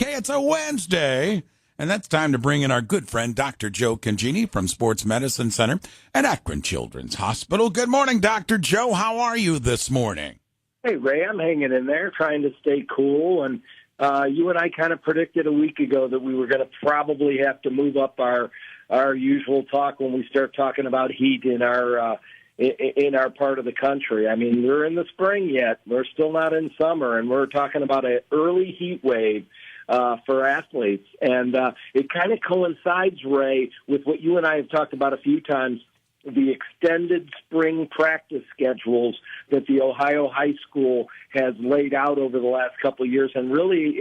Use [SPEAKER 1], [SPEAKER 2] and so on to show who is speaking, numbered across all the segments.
[SPEAKER 1] Okay, it's a Wednesday, and that's time to bring in our good friend, Dr. Joe Congini from Sports Medicine Center at Akron Children's Hospital. Good morning, Dr. Joe. How are you this morning?
[SPEAKER 2] Hey, Ray, I'm hanging in there, trying to stay cool. And you and I kind of predicted a week ago that we were going to probably have to move up our usual talk when we start talking about heat in our part of the country. I mean, we're in the spring yet. We're still not in summer, and we're talking about an early heat wave for athletes. And it kind of coincides, Ray, with what you and I have talked about a few times, the extended spring practice schedules that the Ohio high school has laid out over the last couple of years, and really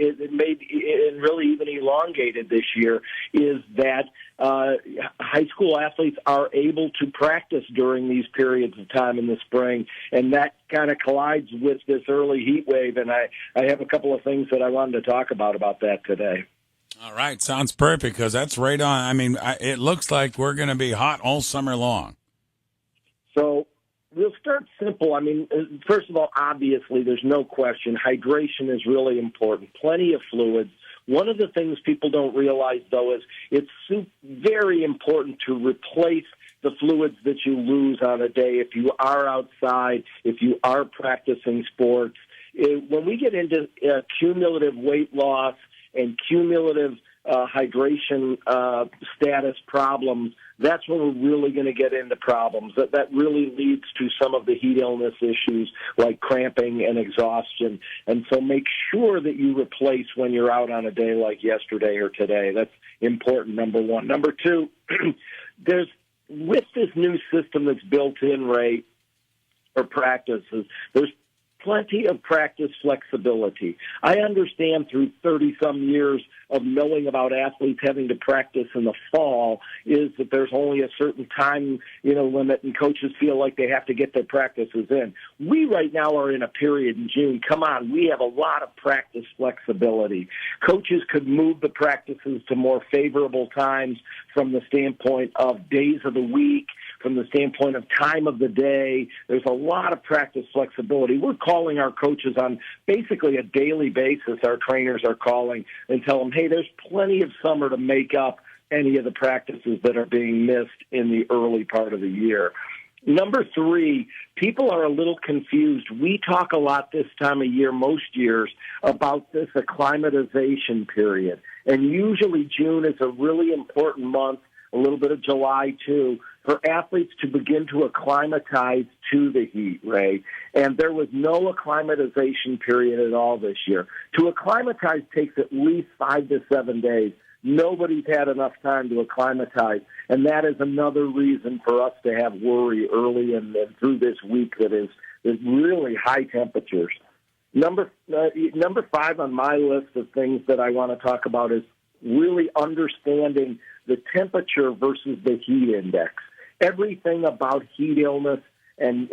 [SPEAKER 2] really even elongated this year, is that high school athletes are able to practice during these periods of time in the spring, and that kind of collides with this early heat wave, and I have a couple of things that I wanted to talk about that today.
[SPEAKER 1] All right, sounds perfect, because that's right on. I mean, it looks like we're going to be hot all summer long.
[SPEAKER 2] So we'll start simple. I mean, first of all, obviously, there's no question, hydration is really important. Plenty of fluids. One of the things people don't realize, though, is it's very important to replace the fluids that you lose on a day if you are outside, if you are practicing sports. When we get into cumulative weight loss and cumulative hydration status problems, that's when we're really going to get into problems. That really leads to some of the heat illness issues like cramping and exhaustion. And so make sure that you replace when you're out on a day like yesterday or today. That's important, number one. Number two, with this new system that's built in, Ray, for practices, there's plenty of practice flexibility. I understand through 30-some years of knowing about athletes having to practice in the fall is that there's only a certain time, limit, and coaches feel like they have to get their practices in. We right now are in a period in June. Come on, we have a lot of practice flexibility. Coaches could move the practices to more favorable times from the standpoint of days of the week, from the standpoint of time of the day. There's a lot of practice flexibility. We're calling our coaches on basically a daily basis. Our trainers are calling and tell them, hey, there's plenty of summer to make up any of the practices that are being missed in the early part of the year. Number three, people are a little confused. We talk a lot this time of year, most years, about this acclimatization period. And usually June is a really important month, a little bit of July too, for athletes to begin to acclimatize to the heat, Ray. And there was no acclimatization period at all this year. To acclimatize takes at least 5 to 7 days. Nobody's had enough time to acclimatize, and that is another reason for us to have worry early and through this week that is really high temperatures. Number 5 on my list of things that I want to talk about is really understanding the temperature versus the heat index. Everything about heat illness and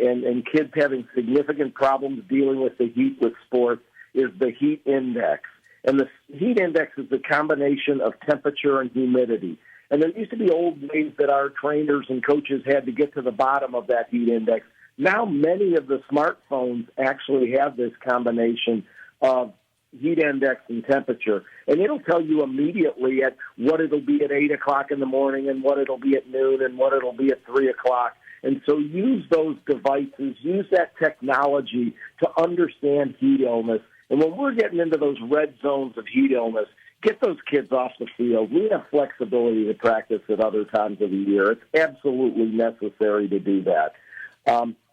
[SPEAKER 2] kids having significant problems dealing with the heat with sports is the heat index. And the heat index is the combination of temperature and humidity. And there used to be old ways that our trainers and coaches had to get to the bottom of that heat index. Now many of the smartphones actually have this combination of heat index and temperature. And it'll tell you immediately at what it'll be at 8 o'clock in the morning and what it'll be at noon and what it'll be at 3 o'clock. And so use those devices, use that technology to understand heat illness. And when we're getting into those red zones of heat illness, get those kids off the field. We have flexibility to practice at other times of the year. It's absolutely necessary to do that.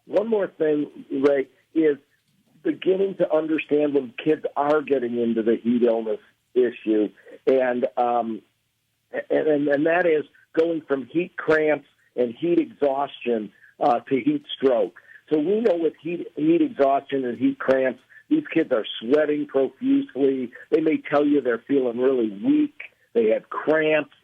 [SPEAKER 2] One more thing, Ray, is beginning to understand when kids are getting into the heat illness issue, and that is going from heat cramps and heat exhaustion to heat stroke. So we know with heat exhaustion and heat cramps, these kids are sweating profusely. They may tell you they're feeling really weak. They have cramps.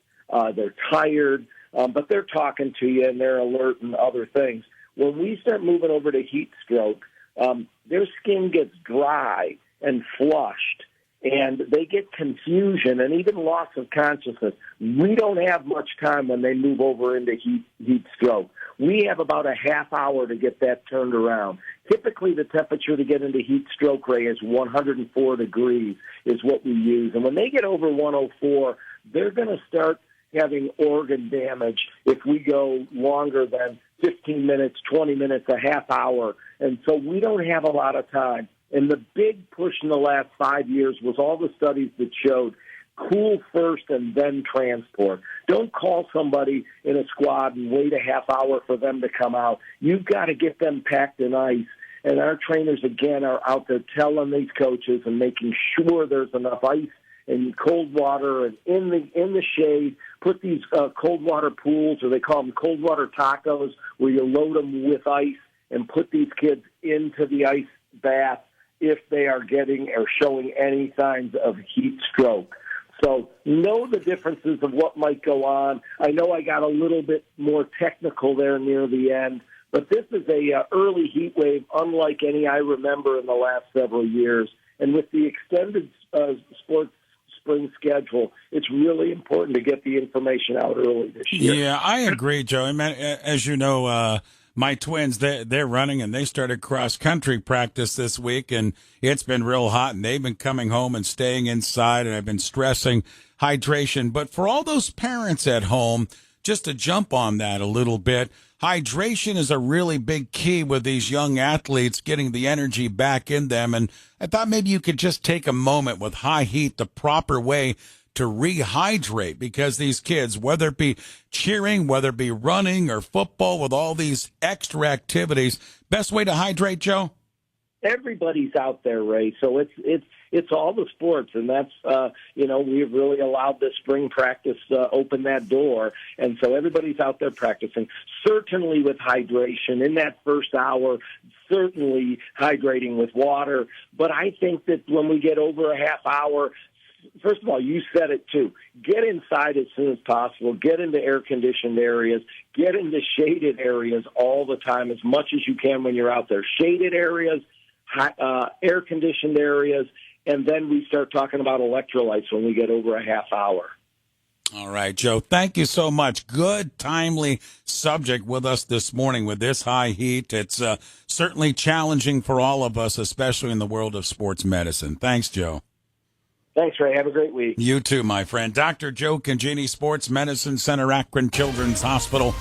[SPEAKER 2] They're tired, but they're talking to you and they're alert and other things. When we start moving over to heat stroke, their skin gets dry and flushed, and they get confusion and even loss of consciousness. We don't have much time when they move over into heat stroke. We have about a half hour to get that turned around. Typically, the temperature to get into heat stroke, Ray, is 104 degrees is what we use. And when they get over 104, they're going to start having organ damage if we go longer than 15 minutes, 20 minutes, a half hour. And so we don't have a lot of time. And the big push in the last 5 years was all the studies that showed cool first and then transport. Don't call somebody in a squad and wait a half hour for them to come out. You've got to get them packed in ice. And our trainers, again, are out there telling these coaches and making sure there's enough ice and cold water and in the shade. Put these cold water pools, or they call them cold water tacos, where you load them with ice and put these kids into the ice bath if they are getting or showing any signs of heat stroke. So know the differences of what might go on. I know I got a little bit more technical there near the end, but this is a early heat wave unlike any I remember in the last several years. And with the extended sports spring schedule, it's really important to get the information out early this year.
[SPEAKER 1] Yeah, I agree, Joe. I mean, as you know, my twins, they're running, and they started cross-country practice this week, and it's been real hot, and they've been coming home and staying inside, and I've been stressing hydration. But for all those parents at home, just to jump on that a little bit, hydration is a really big key with these young athletes, getting the energy back in them. And I thought maybe you could just take a moment with high heat, the proper way to rehydrate, because these kids, whether it be cheering, whether it be running or football, with all these extra activities, best way to hydrate, Joe?
[SPEAKER 2] Everybody's out there, Ray. So it's all the sports, and that's we've really allowed this spring practice open that door, and so everybody's out there practicing. Certainly with hydration in that first hour, certainly hydrating with water. But I think that when we get over a half hour, first of all, you said it too. Get inside as soon as possible. Get into air-conditioned areas. Get into shaded areas all the time, as much as you can when you're out there. Shaded areas, air-conditioned areas, and then we start talking about electrolytes when we get over a half hour.
[SPEAKER 1] All right, Joe, thank you so much. Good, timely subject with us this morning with this high heat. It's certainly challenging for all of us, especially in the world of sports medicine. Thanks, Joe.
[SPEAKER 2] Thanks, Ray. Have a great week.
[SPEAKER 1] You too, my friend. Dr. Joe Congini, Sports Medicine Center, Akron Children's Hospital.